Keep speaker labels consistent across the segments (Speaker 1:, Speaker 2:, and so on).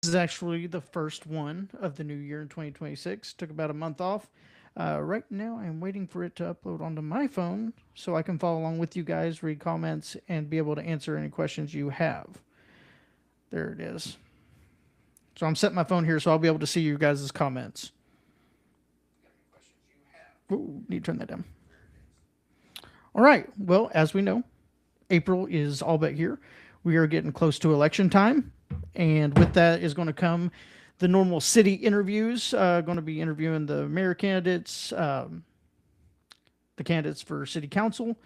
Speaker 1: is actually the first one of the new year in 2026. Took about a month off. Right now, I'm waiting for it to upload onto my phone so I can follow along with you guys, read comments, and be able to answer any questions you have. There it is. So I'm setting my phone here so I'll be able to see you guys' comments. Ooh, need to turn that down. All right. Well, as we know, April is all but here. We are getting close to election time, and with that is going to come the normal city interviews. Going to be interviewing the mayor candidates, the candidates for city council,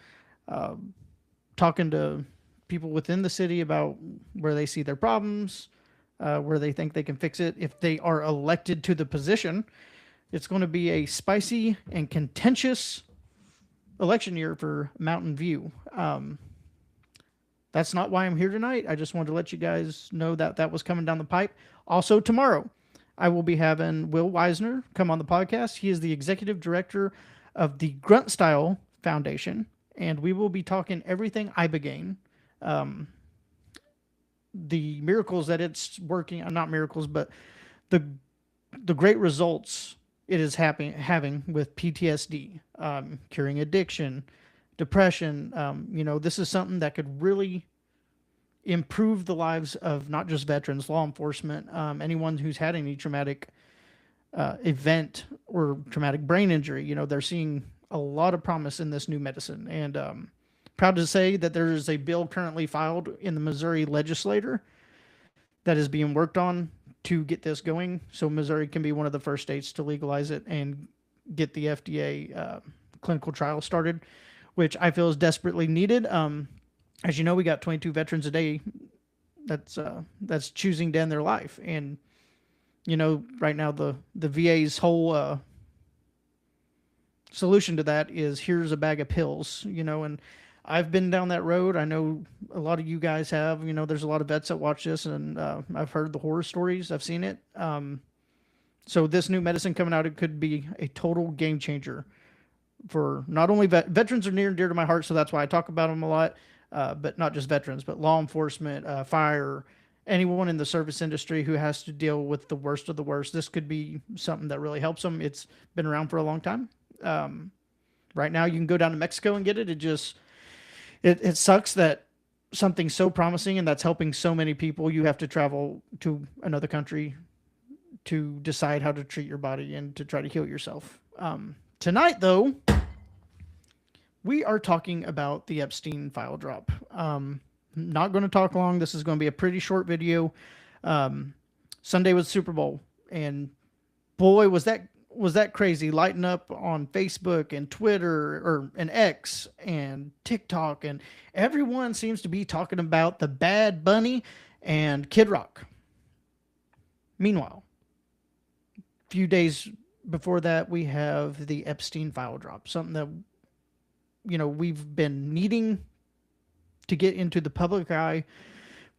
Speaker 1: uh, talking to people within the city about where they see their problems, where they think they can fix it if they are elected to the position. It's going to be a spicy and contentious election year for Mountain View. That's not why I'm here tonight. I just wanted to let you guys know that that was coming down the pipe. Also, tomorrow, I will be having Will Weisner come on the podcast. He is the executive director of the Grunt Style Foundation, and we will be talking everything Ibogaine, um, the miracles that it's working, not miracles, but the great results it is having with PTSD, curing addiction, depression. This is something that could really improve the lives of not just veterans, law enforcement, anyone who's had any traumatic event or traumatic brain injury. They're seeing a lot of promise in this new medicine. And proud to say that there is a bill currently filed in the Missouri legislature that is being worked on to get this going. So Missouri can be one of the first states to legalize it and get the FDA clinical trial started, which I feel is desperately needed. As you know, we got 22 veterans a day that's choosing to end their life, and right now the VA's whole solution to that is here's a bag of pills. And I've been down that road. I know a lot of you guys have. There's a lot of vets that watch this, and I've heard the horror stories. I've seen it. So this new medicine coming out, it could be a total game changer for not only veterans are near and dear to my heart, so that's why I talk about them a lot. But not just veterans, but law enforcement, fire, anyone in the service industry who has to deal with the worst of the worst. This could be something that really helps them. It's been around for a long time. Right now, you can go down to Mexico and get it. It sucks that something so promising and that's helping so many people, you have to travel to another country to decide how to treat your body and to try to heal yourself. Tonight, though, we are talking about the Epstein file drop. Not going to talk long. This is going to be a pretty short video. Sunday was Super Bowl, and boy, was that crazy! Lighting up on Facebook and Twitter and X and TikTok, and everyone seems to be talking about the Bad Bunny and Kid Rock. Meanwhile, a few days before that, we have the Epstein file drop, something that we've been needing to get into the public eye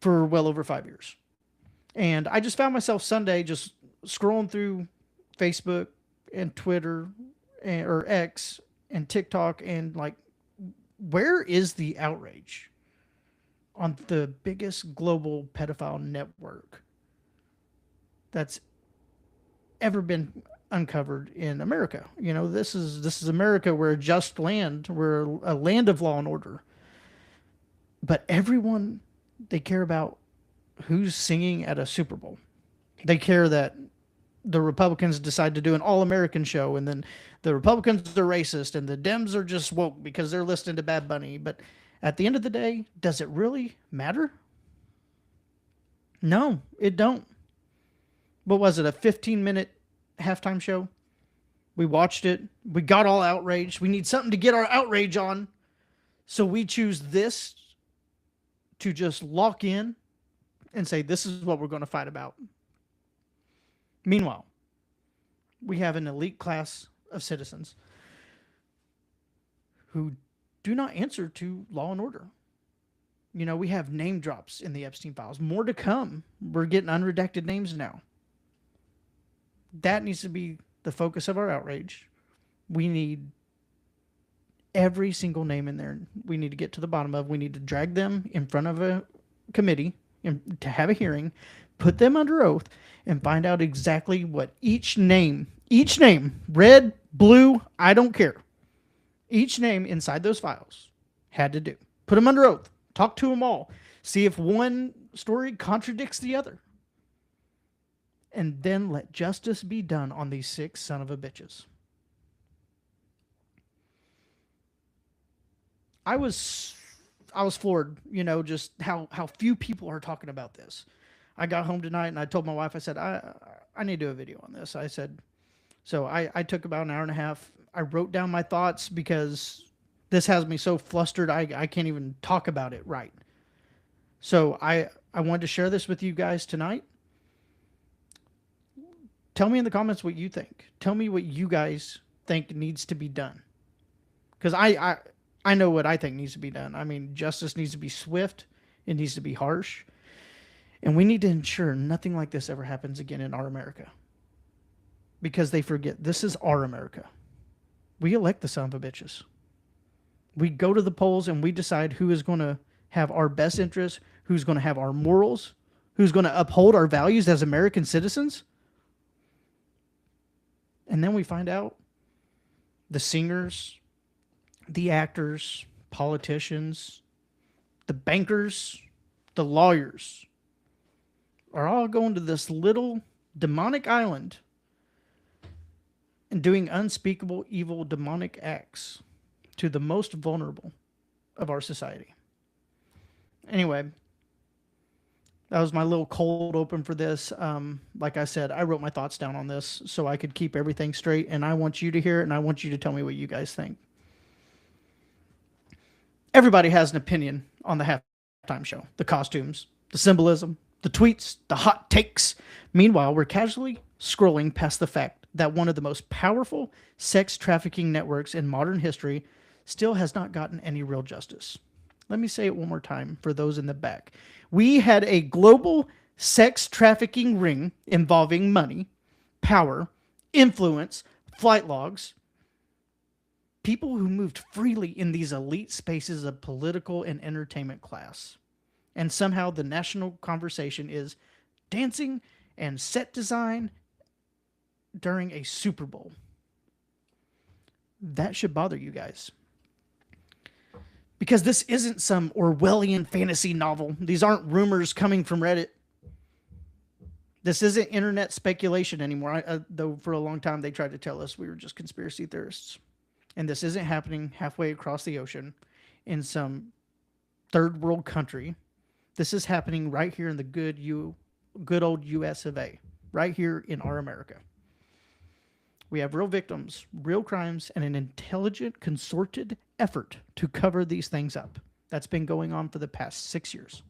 Speaker 1: for well over 5 years. And I just found myself Sunday just scrolling through Facebook and Twitter or X and TikTok, and like, where is the outrage on the biggest global pedophile network that's ever been uncovered in America? This is America. We're a just land. We're a land of law and order. But everyone, they care about who's singing at a Super Bowl. They care that the Republicans decide to do an all-American show, and then the Republicans are racist, and the Dems are just woke because they're listening to Bad Bunny. But at the end of the day, does it really matter? No, it don't. What was it? A 15-minute halftime show? We watched it. We got all outraged. We need something to get our outrage on. So we choose this to just lock in and say, this is what we're going to fight about. Meanwhile, we have an elite class of citizens who do not answer to law and order. We have name drops in the Epstein files. More to come. We're getting unredacted names now. That needs to be the focus of our outrage. We need every single name in there. We need to get to the bottom of. We need to drag them in front of a committee to have a hearing, put them under oath, and find out exactly what each name, red, blue, I don't care, each name inside those files had to do. Put them under oath, talk to them all, see if one story contradicts the other, and then let justice be done on these 6 son of a bitches. I was floored, just how few people are talking about this. I got home tonight and I told my wife, I said, I need to do a video on this. I said, so I took about an hour and a half. I wrote down my thoughts because this has me so flustered I can't even talk about it right. So I wanted to share this with you guys tonight. Tell me in the comments what you think. Tell me what you guys think needs to be done. Because I know what I think needs to be done. I mean, justice needs to be swift. It needs to be harsh. And we need to ensure nothing like this ever happens again in our America. Because they forget, this is our America. We elect the son of a bitches. We go to the polls and we decide who is going to have our best interests, who's going to have our morals, who's going to uphold our values as American citizens. And then we find out the singers, the actors, politicians, the bankers, the lawyers are all going to this little demonic island and doing unspeakable evil demonic acts to the most vulnerable of our society. Anyway, that was my little cold open for this. Like I said, I wrote my thoughts down on this so I could keep everything straight, and I want you to hear it, and I want you to tell me what you guys think. Everybody has an opinion on the halftime show, the costumes, the symbolism, the tweets, the hot takes. Meanwhile, we're casually scrolling past the fact that one of the most powerful sex trafficking networks in modern history still has not gotten any real justice. Let me say it one more time for those in the back. We had a global sex trafficking ring involving money, power, influence, flight logs, people who moved freely in these elite spaces of political and entertainment class. And somehow the national conversation is dancing and set design during a Super Bowl. That should bother you guys. Because this isn't some Orwellian fantasy novel. These aren't rumors coming from Reddit. This isn't internet speculation anymore. Though for a long time they tried to tell us we were just conspiracy theorists. And this isn't happening halfway across the ocean in some third world country. This is happening right here in the good old US of A. Right here in our America. We have real victims, real crimes, and an intelligent, concerted effort to cover these things up. That's been going on for the past 6 years.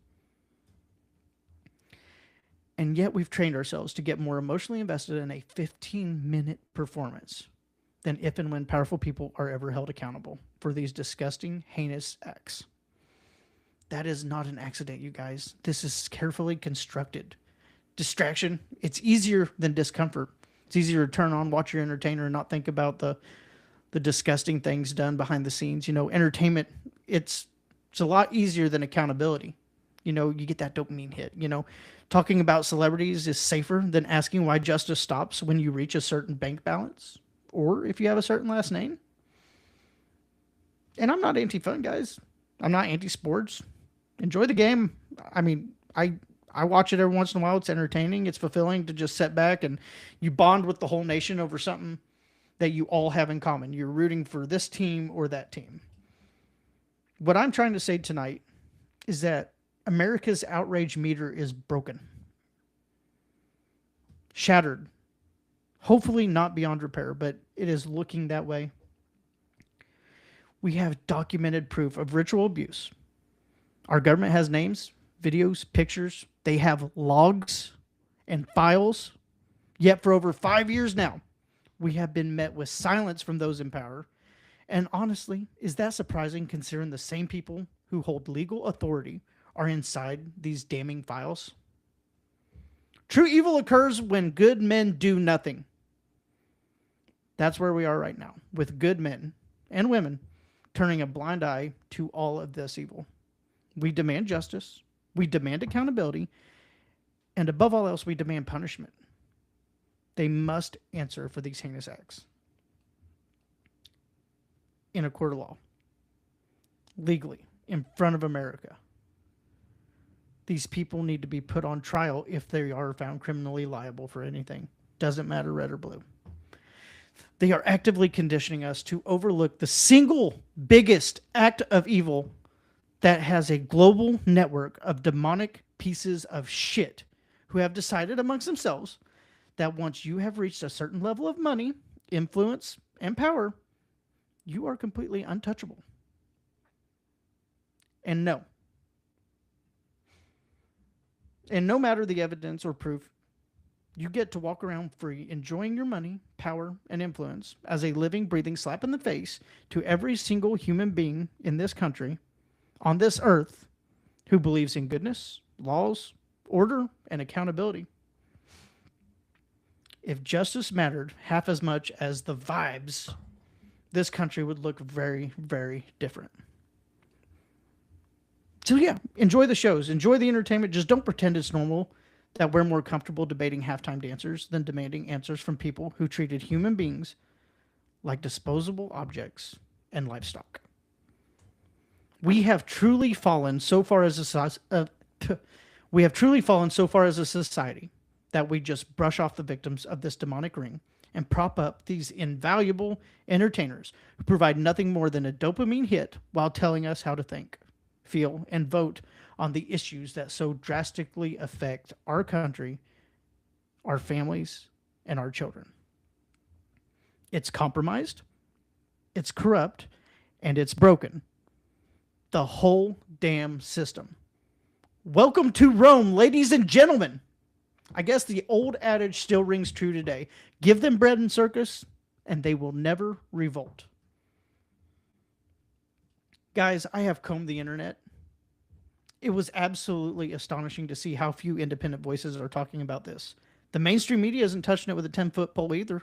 Speaker 1: And yet we've trained ourselves to get more emotionally invested in a 15-minute performance than if and when powerful people are ever held accountable for these disgusting, heinous acts. That is not an accident, you guys. This is carefully constructed. Distraction, it's easier than discomfort. It's easier to turn on, watch your entertainer, and not think about the disgusting things done behind the scenes. Entertainment, it's a lot easier than accountability. You get that dopamine hit. Talking about celebrities is safer than asking why justice stops when you reach a certain bank balance or if you have a certain last name. And I'm not anti-fun, guys. I'm not anti-sports. Enjoy the game. I mean, I watch it every once in a while. It's entertaining. It's fulfilling to just sit back and you bond with the whole nation over something that you all have in common. You're rooting for this team or that team. What I'm trying to say tonight is that America's outrage meter is broken. Shattered. Hopefully not beyond repair, but it is looking that way. We have documented proof of ritual abuse. Our government has names, videos, pictures. They have logs and files. Yet for over 5 years now, we have been met with silence from those in power. And honestly, is that surprising considering the same people who hold legal authority are inside these damning files? True evil occurs when good men do nothing. That's where we are right now, with good men and women turning a blind eye to all of this evil. We demand justice. We demand accountability. And above all else, we demand punishment. They must answer for these heinous acts in a court of law, legally, in front of America. These people need to be put on trial if they are found criminally liable for anything. Doesn't matter red or blue. They are actively conditioning us to overlook the single biggest act of evil that has a global network of demonic pieces of shit who have decided amongst themselves that once you have reached a certain level of money, influence, and power, you are completely untouchable. And no matter the evidence or proof, you get to walk around free, enjoying your money, power, and influence as a living, breathing slap in the face to every single human being in this country, on this earth, who believes in goodness, laws, order, and accountability. If justice mattered half as much as the vibes, this country would look very, very different. So yeah, enjoy the shows, enjoy the entertainment. Just don't pretend it's normal that we're more comfortable debating halftime dancers than demanding answers from people who treated human beings like disposable objects and livestock. We have truly fallen so far as a society that we just brush off the victims of this demonic ring and prop up these invaluable entertainers who provide nothing more than a dopamine hit while telling us how to think, feel, and vote on the issues that so drastically affect our country, our families, and our children. It's compromised, it's corrupt, and it's broken. The whole damn system. Welcome to Rome, ladies and gentlemen. I guess the old adage still rings true today. Give them bread and circus, and they will never revolt. Guys, I have combed the internet. It was absolutely astonishing to see how few independent voices are talking about this. The mainstream media isn't touching it with a 10-foot pole either.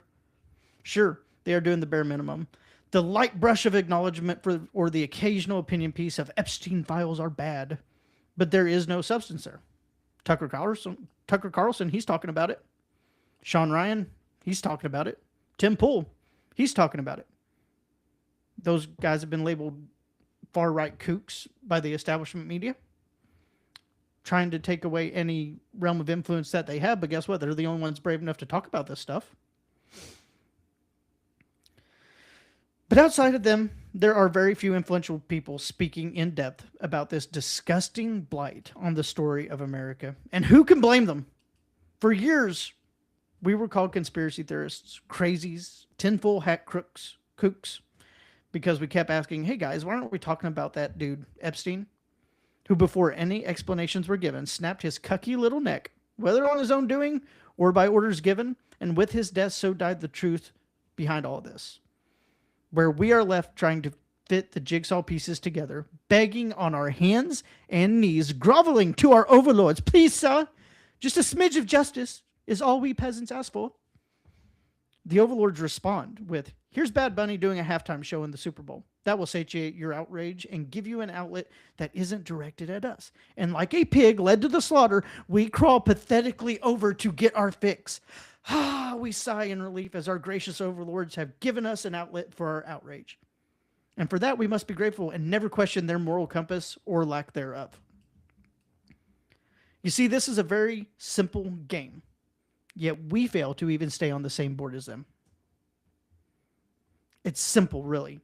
Speaker 1: Sure, they are doing the bare minimum. The light brush of acknowledgement or the occasional opinion piece of Epstein files are bad, but there is no substance there. Tucker Carlson, he's talking about it. Sean Ryan, he's talking about it. Tim Pool, he's talking about it. Those guys have been labeled far-right kooks by the establishment media, trying to take away any realm of influence that they have, but guess what? They're the only ones brave enough to talk about this stuff. But outside of them, there are very few influential people speaking in depth about this disgusting blight on the story of America. And who can blame them? For years, we were called conspiracy theorists, crazies, tinfoil hat kooks, because we kept asking, hey guys, why aren't we talking about that dude, Epstein, who before any explanations were given, snapped his cucky little neck, whether on his own doing or by orders given, and with his death so died the truth behind all of this. Where we are left trying to fit the jigsaw pieces together, begging on our hands and knees, groveling to our overlords, please, sir, just a smidge of justice is all we peasants ask for. The overlords respond with, here's Bad Bunny doing a halftime show in the Super Bowl. That will satiate your outrage and give you an outlet that isn't directed at us. And like a pig led to the slaughter, we crawl pathetically over to get our fix. We sigh in relief as our gracious overlords have given us an outlet for our outrage. And for that, we must be grateful and never question their moral compass or lack thereof. You see, this is a very simple game, yet we fail to even stay on the same board as them. It's simple, really.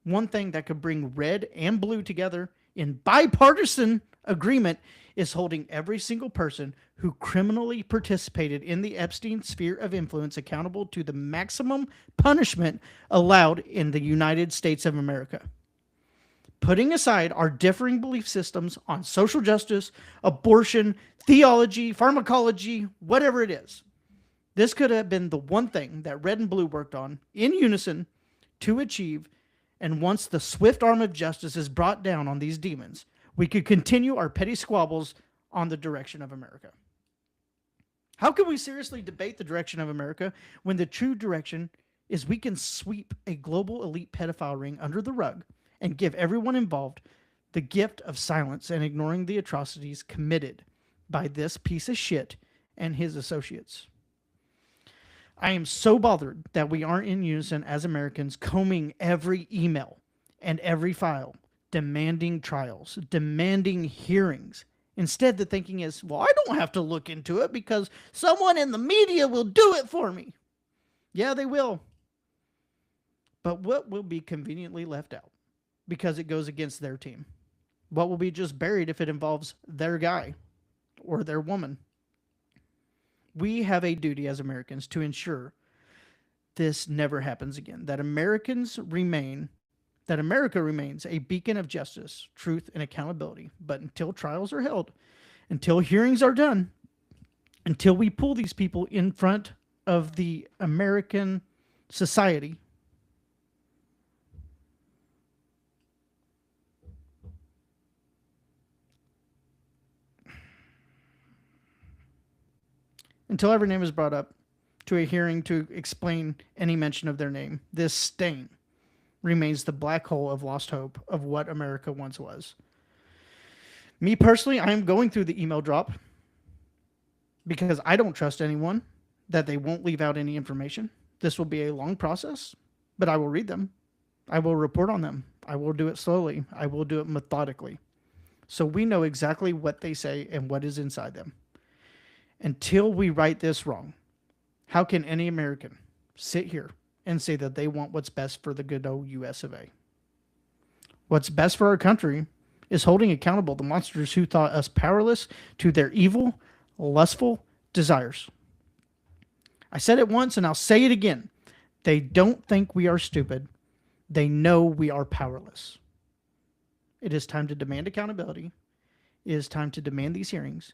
Speaker 1: One thing that could bring red and blue together in bipartisan agreement is holding every single person who criminally participated in the Epstein sphere of influence accountable to the maximum punishment allowed in the United States of America. Putting aside our differing belief systems on social justice, abortion, theology, pharmacology, whatever it is, this could have been the one thing that red and blue worked on in unison to achieve, and once the swift arm of justice is brought down on these demons, we could continue our petty squabbles on the direction of America. How can we seriously debate the direction of America when the true direction is we can sweep a global elite pedophile ring under the rug and give everyone involved the gift of silence and ignoring the atrocities committed by this piece of shit and his associates. I am so bothered that we aren't in unison as Americans, combing every email and every file, demanding trials, demanding hearings. Instead, the thinking is, well, I don't have to look into it because someone in the media will do it for me. Yeah, they will. But what will be conveniently left out because it goes against their team? What will be just buried if it involves their guy or their woman? We have a duty as Americans to ensure this never happens again. That America remains a beacon of justice, truth, and accountability. But until trials are held, until hearings are done, until we pull these people in front of the American society, until every name is brought up to a hearing to explain any mention of their name, this stain remains the black hole of lost hope of what America once was. Me personally, I am going through the email drop because I don't trust anyone that they won't leave out any information. This will be a long process, but I will read them. I will report on them. I will do it slowly. I will do it methodically. So we know exactly what they say and what is inside them. Until we right this wrong, how can any American sit here and say that they want what's best for the good old US of A? What's best for our country is holding accountable the monsters who thought us powerless to their evil, lustful desires. I said it once and I'll say it again. They don't think we are stupid. They know we are powerless. It is time to demand accountability. It is time to demand these hearings.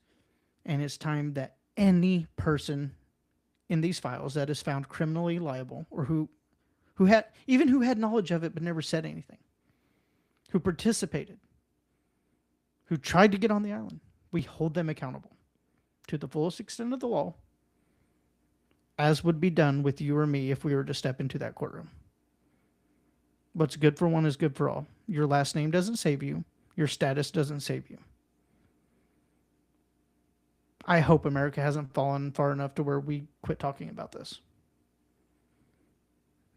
Speaker 1: And it's time that any person in these files that is found criminally liable or who had knowledge of it but never said anything, who participated, who tried to get on the island, we hold them accountable to the fullest extent of the law, as would be done with you or me if we were to step into that courtroom. What's good for one is good for all. Your last name doesn't save you. Your status doesn't save you. I hope America hasn't fallen far enough to where we quit talking about this.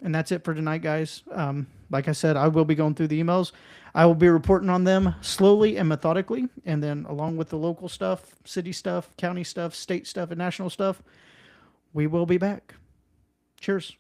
Speaker 1: And that's it for tonight, guys. Like I said, I will be going through the emails. I will be reporting on them slowly and methodically. And then along with the local stuff, city stuff, county stuff, state stuff, and national stuff, we will be back. Cheers.